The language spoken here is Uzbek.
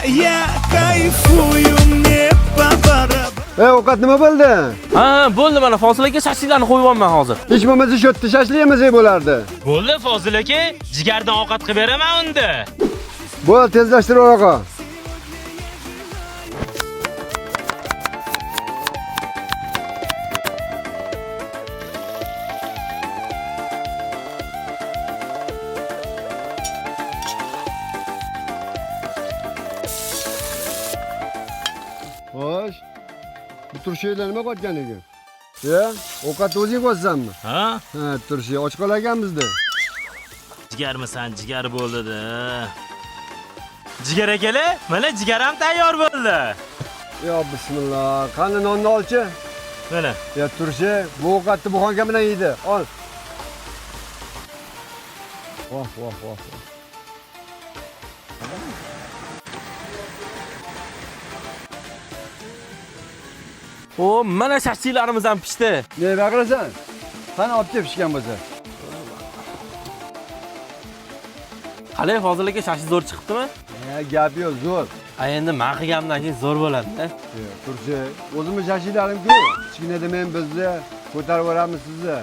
Я кайфую мне по барабану. Ovqat nima bo'ldi? Ha, bo'ldi, mana Fozil aka shashliklarni qo'yib olman hozir. Hech bo'lmasa shu yerda shashlik yemasak bo'lardi. Bo'ldi Fozil aka, jigardan ovqat qilib beraman unda. Bo'l, tezlashtir o'g'a. Xo'sh. Bu turshaylar nima qotganiga? Ya, ovqat o'zing qo'ysanmi? Ha? Ha, turshay och qolaganmizda. Jigarmisan, jigar bo'ldi-da. Jigar akalar, mana jigar ham tayyor bo'ldi. Yo, bismillah. Qani nonni olchi. Mana. Ya turshay, bu ovqatni buxonka bilan yeydi. Ol. Voh, voh, voh. O, mana shashliklarimiz ham pishdi. Ne baqirasan? Qani olib kelib pishgan bo'lsa. Qalay Fozil aka shashlik zo'r chiqibdimi? Ya, gap yo'q, zo'r. Ha, endi men qilganimdan keyin zo'r bo'ladi-da. Turshay, o'zimiz shashliklarim ko'p. Kichkina demang bizni ko'tarib yuboramiz sizni.